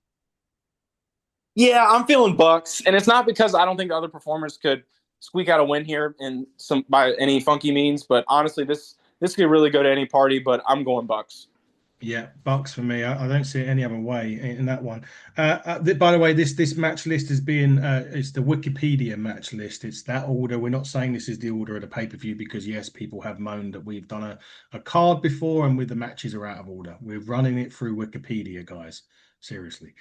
Yeah, I'm feeling Bucks, and it's not because I don't think other performers could squeak out a win here in some by any funky means. But honestly, this could really go to any party. But I'm going Bucks. Yeah, Bucks for me. I don't see it any other way in that one. By the way, this match list is being it's the Wikipedia match list. It's that order. We're not saying this is the order of the pay-per-view because yes, people have moaned that we've done a card before and with the matches are out of order. We're running it through Wikipedia, guys. Seriously.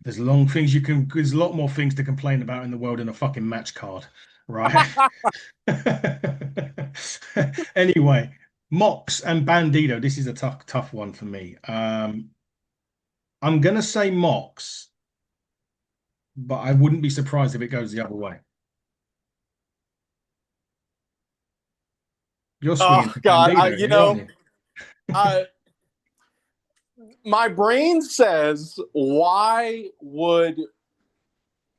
There's a lot more things to complain about in the world than a fucking match card, right? Anyway. Mox and Bandito. This is a tough one for me. I'm gonna say Mox, but I wouldn't be surprised if it goes the other way. You're swinging Oh for God, Bandito here, aren't you? I my brain says,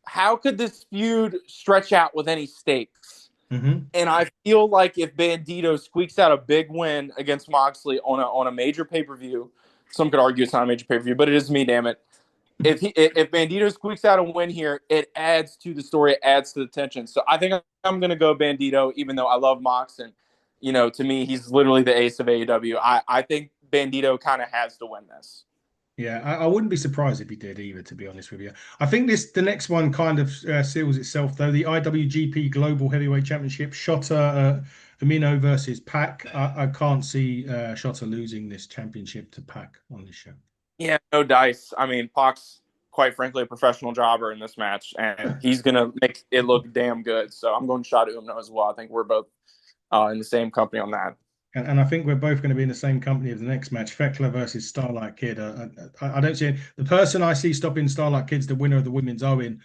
how could this feud stretch out with any stakes? Hmm. And I feel like if Bandito squeaks out a big win against Moxley on a major pay per view, some could argue it's not a major pay per view, but it is me, damn it. If Bandito squeaks out a win here, it adds to the story, it adds to the tension. So I think I'm going to go Bandito, even though I love Mox and to me he's literally the ace of AEW. I think Bandito kind of has to win this. Yeah, I wouldn't be surprised if he did either, to be honest with you. I think the next one kind of seals itself though. The IWGP Global Heavyweight Championship, Shota Amino versus Pac. I can't see Shota losing this championship to Pac on this show. Yeah, no dice. I mean, Pac's quite frankly a professional jobber in this match, and he's gonna make it look damn good. So I'm going Shot Umno as well. I think we're both in the same company on that. And I think we're both going to be in the same company as the next match, Fekler versus Starlight Kid. I don't see the person I see stopping Starlight Kid's the winner of the Women's Owen,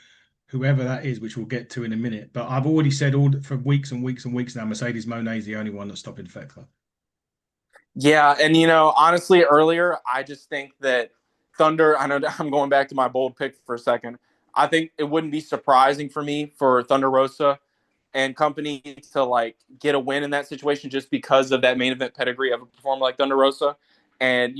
whoever that is, which we'll get to in a minute. But I've already said for weeks and weeks and weeks now, Mercedes Moné is the only one that's stopping Fekler. Yeah, and honestly, earlier I just think that Thunder. I know I'm going back to my bold pick for a second. I think it wouldn't be surprising for me for Thunder Rosa and company to like get a win in that situation just because of that main event pedigree of a performer like Thunder Rosa. And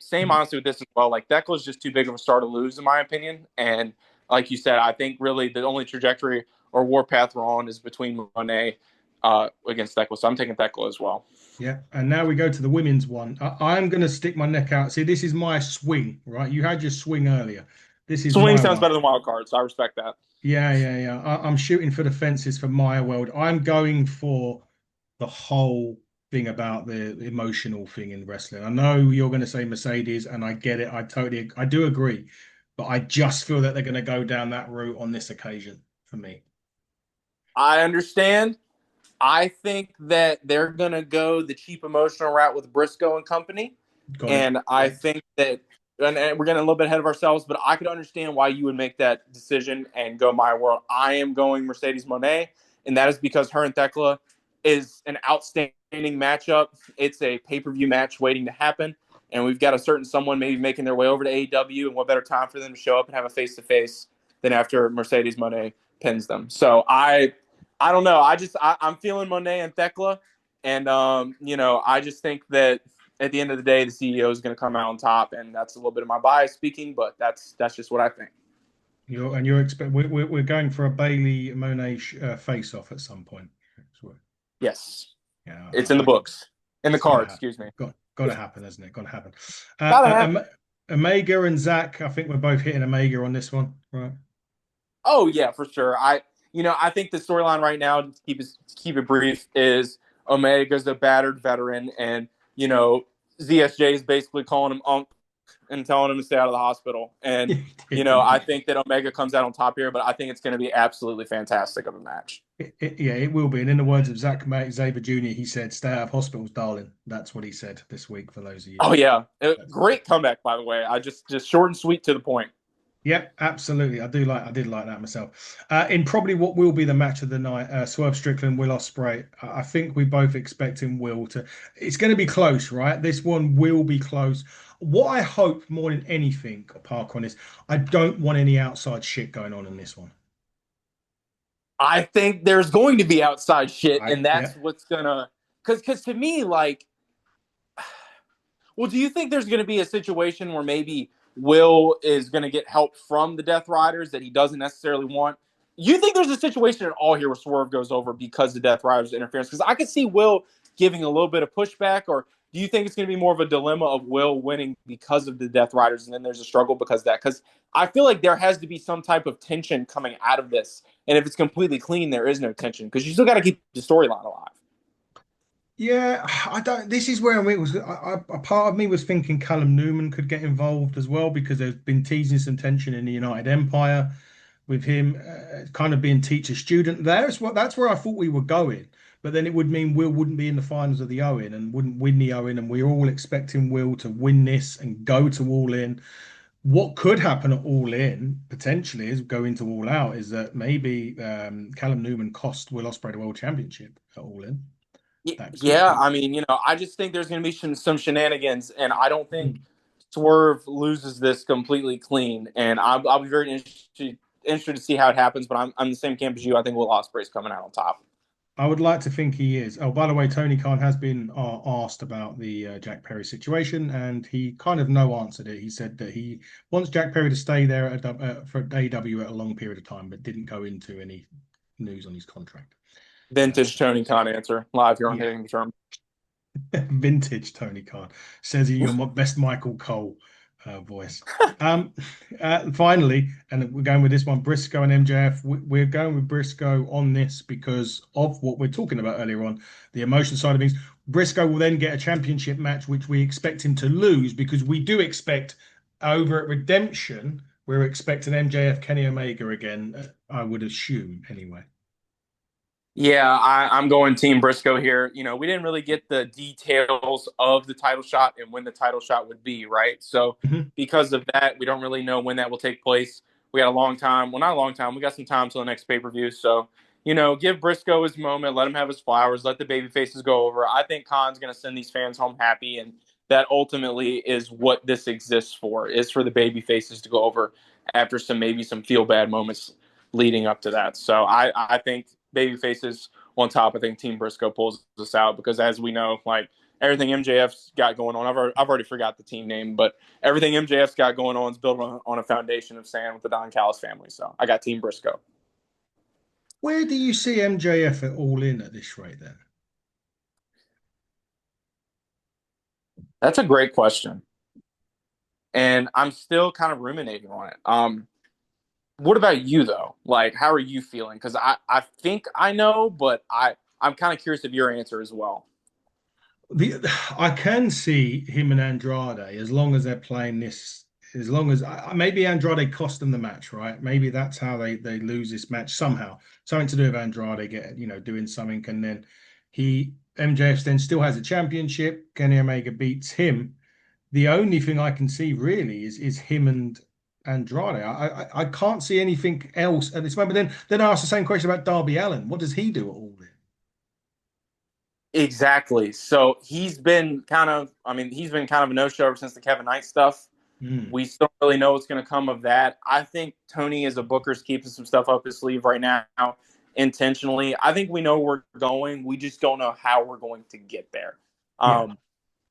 same honestly with this as well. Like Thecla's just too big of a star to lose, in my opinion. And like you said, I think really the only trajectory or warpath we're on is between Monet against Thecla. So I'm taking Thecla as well. Yeah, and now we go to the women's one. I'm going to stick my neck out. See, this is my swing, right? You had your swing earlier. This is Swing my sounds one. better than wild card, so I respect that. Yeah. I'm shooting for the fences for my world. I'm going for the whole thing about the emotional thing in wrestling. I know you're going to say Mercedes, and I get it. I do agree, but I just feel that they're going to go down that route on this occasion for me. I understand. I think that they're going to go the cheap emotional route with Briscoe and company. Got it. And I think that, and we're getting a little bit ahead of ourselves, but I could understand why you would make that decision and go my world. I am going Mercedes Monet, and that is because her and Thecla is an outstanding matchup. It's a pay-per-view match waiting to happen. And we've got a certain someone maybe making their way over to AEW, and what better time for them to show up and have a face-to-face than after Mercedes Monet pins them. So I don't know. I'm feeling Monet and Thecla, and I just think that at the end of the day, the CEO is going to come out on top, and that's a little bit of my bias speaking, but that's just what I think. We're going for a Bailey Monet face off at some point. Yes, Yeah, it's in the books, in the it's got to card. happen. Excuse me. Got to happen, isn't it? Got to happen. Gotta happen. Omega and Zach, I think we're both hitting Omega on this one, right? Oh yeah, for sure. I think the storyline right now, to keep it brief, is Omega's a battered veteran, and ZSJ is basically calling him Unc and telling him to stay out of the hospital. And I think that Omega comes out on top here, but I think it's going to be absolutely fantastic of a match. Yeah, it will be. And in the words of Zach Xavier Jr., he said, "Stay out of hospitals, darling." That's what he said this week. For those of you, Oh yeah, great comeback by the way. I just short and sweet to the point. Yep, absolutely. I did like that myself. In probably what will be the match of the night, Swerve Strickland, Will Ospreay. I think we both expecting Will to. It's going to be close, right? This one will be close. What I hope more than anything, Park on this, I don't want any outside shit going on in this one. I think there's going to be outside shit, Right? and Yeah. that's what's gonna. Because to me, like, well, do you think there's going to be a situation where maybe Will is going to get help from the Death Riders that he doesn't necessarily want? You think there's a situation at all here where Swerve goes over because the Death Riders interference? Because I could see Will giving a little bit of pushback, or do you think it's going to be more of a dilemma of Will winning because of the Death Riders, and then there's a struggle because of that? Because I feel like there has to be some type of tension coming out of this, and if it's completely clean, there is no tension because you still got to keep the storyline alive. Yeah, I don't. This is where it was. A part of me was thinking Callum Newman could get involved as well because there's been teasing some tension in the United Empire with him kind of being teacher student. That's where I thought we were going. But then it would mean Will wouldn't be in the finals of the Owen and wouldn't win the Owen, and we're all expecting Will to win this and go to All In. What could happen at All In potentially is going to All Out is that maybe Callum Newman cost Will Ospreay the World Championship at All In. That could Yeah, happen. I mean, I just think there's going to be some shenanigans, and I don't think Mm. Swerve loses this completely clean. And I'll be very interested to see how it happens. But I'm the same camp as you. I think Will Ospreay's coming out on top. I would like to think he is. Oh, by the way, Tony Khan has been asked about the Jack Perry situation, and he kind of no answered it. He said that he wants Jack Perry to stay there for AEW at a long period of time, but didn't go into any news on his contract. Vintage So, Tony Khan answer live here on yeah, Hitting the Term. vintage Tony Khan says you're my best Michael Cole voice. Um, Finally, and we're going with this one, Briscoe and MJF. We're going with Briscoe on this because of what we're talking about earlier on, the emotion side of things. Briscoe will then get a championship match, which we expect him to lose because we do expect over at Redemption, we're expecting MJF Kenny Omega again. I would assume anyway. Yeah, I'm going Team Briscoe here. We didn't really get the details of the title shot and when the title shot would be, right? So Mhm. because of that, we don't really know when that will take place. We got a long time. Well, not a long time. We got some time till the next pay-per-view. So, give Briscoe his moment, let him have his flowers, let the baby faces go over. I think Khan's going to send these fans home happy, and that ultimately is what this exists for, is for the baby faces to go over after maybe some feel bad moments leading up to that. So I think baby faces on top, I think Team Briscoe pulls us out because, as we know, like everything MJF's got going on, I've already forgot the team name, but everything MJF's got going on is built on a foundation of sand with the Don Callis family. So I got Team Briscoe. Where do you see MJF at All In at this rate then? That's a great question, and I'm still kind of ruminating on it. What about you though? Like, how are you feeling? Because I think I know, but I'm kind of curious of your answer as well. The I can see him and Andrade as long as they're playing this. As long as maybe Andrade cost them the match, right? Maybe that's how they lose this match somehow. Something to do with Andrade doing something, and then MJF then still has a championship. Kenny Omega beats him. The only thing I can see really is him and Andrade. I can't see anything else at this moment. Then I ask the same question about Darby Allin. What does he do at all this? Exactly. So he's been kind of a no-show ever since the Kevin Knight stuff. Hmm. We still don't really know what's going to come of that. I think Tony, as a booker's keeping some stuff up his sleeve right now intentionally. I think we know where we're going. We just don't know how we're going to get there. Yeah. Um,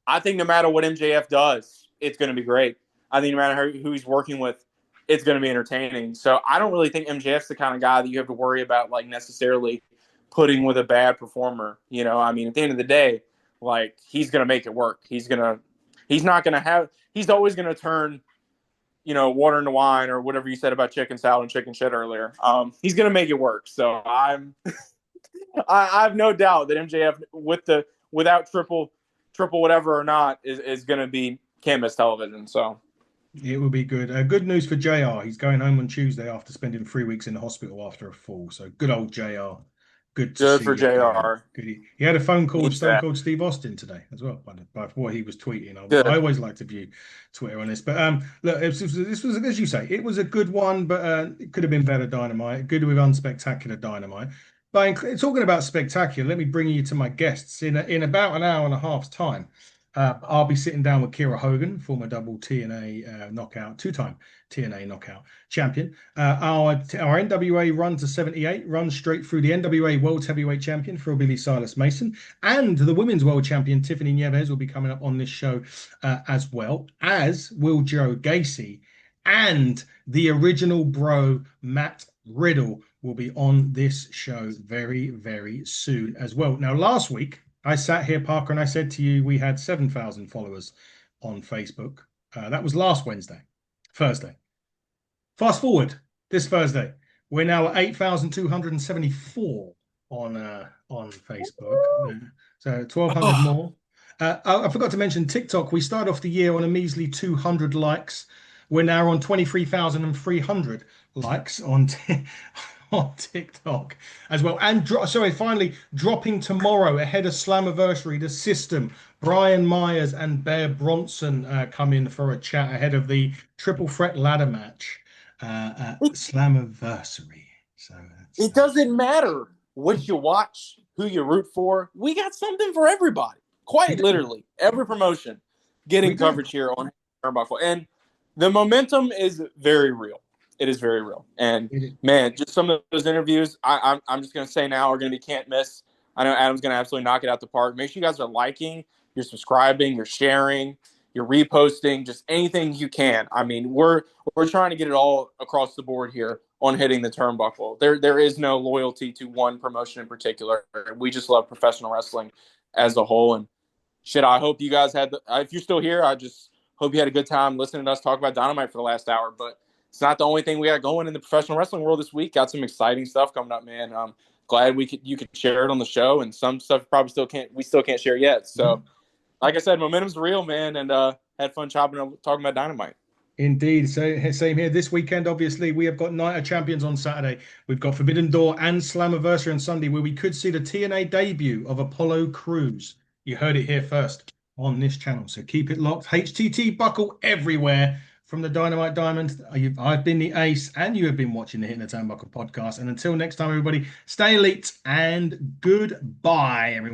I think no matter what MJF does, it's going to be great. I think no matter who he's working with, it's going to be entertaining. So I don't really think MJF's the kind of guy that you have to worry about like necessarily putting with a bad performer. I mean, at the end of the day, like he's going to make it work. He's not going to have. He's always going to turn water into wine or whatever you said about chicken salad and chicken shit earlier. He's going to make it work. So I have no doubt that MJF without triple whatever or not is going to be can't miss television. So It will be good. Good news for JR. He's going home on Tuesday after spending 3 weeks in the hospital after a fall. So good old JR. Good to good see for you again. JR. Good. He had a phone call with Needs Stone that. Cold Steve Austin today as well, by what he was tweeting. I Good. always like to view Twitter on this, but look, this was as you say, it was a good one, but it could have been better Dynamite. Good with unspectacular Dynamite. But talking about spectacular, let me bring you to my guests in about an hour and a half's time. I'll be sitting down with Kira Hogan, former double TNA knockout, two-time TNA knockout champion. Our NWA run to 78 runs straight through the NWA World Heavyweight Champion, Billy Silas Mason, and the Women's World Champion, Tiffany Nieves, will be coming up on this show as well, as will Joe Gacy. And the original bro, Matt Riddle, will be on this show very, very soon as well. Now, last week, I sat here, Parker, and I said to you we had 7,000 followers on Facebook. That was last Thursday. Fast forward this Thursday, we're now at 8,274 on Facebook. So 1,200 Oh, more. I forgot to mention TikTok. We started off the year on a measly 200 likes. We're now on 23,300 likes on TikTok as well. And finally dropping tomorrow ahead of Slammiversary, the System, Brian Myers and Bear Bronson come in for a chat ahead of the triple threat ladder match at it, Slammiversary. So it doesn't matter what you watch, who you root for. We got something for everybody. we Quite do. literally, every promotion We getting do. coverage here on Turnbuckle, and the momentum is very real. It is very real, and We do. man, just some of those interviews, I'm just gonna say now are gonna be can't miss. I know Adam's gonna absolutely knock it out the park. Make sure you guys are liking, you're subscribing, you're sharing, you're reposting, just anything you can. I mean, we're trying to get it all across the board here on hitting the turnbuckle. There is no loyalty to one promotion in particular. We just love professional wrestling as a whole. And shit, I hope you guys if you're still here, I just hope you had a good time listening to us talk about Dynamite for the last hour. But it's not the only thing we got going in the professional wrestling world this week. Got some exciting stuff coming up, man. Glad you could share it on the show, and some stuff we still can't share yet. So, Mhm. like I said, momentum's real, man, and had fun talking about Dynamite. Indeed. So same here. This weekend, obviously, we have got Night of Champions on Saturday. We've got Forbidden Door and Slammiversary on Sunday, where we could see the TNA debut of Apollo Crews. You heard it here first on this channel. So keep it locked. HTT buckle everywhere from the Dynamite Diamond. I've been the Ace, and you have been watching the Hitting the Turnbuckle podcast. And until next time, everybody, stay elite and goodbye, everyone.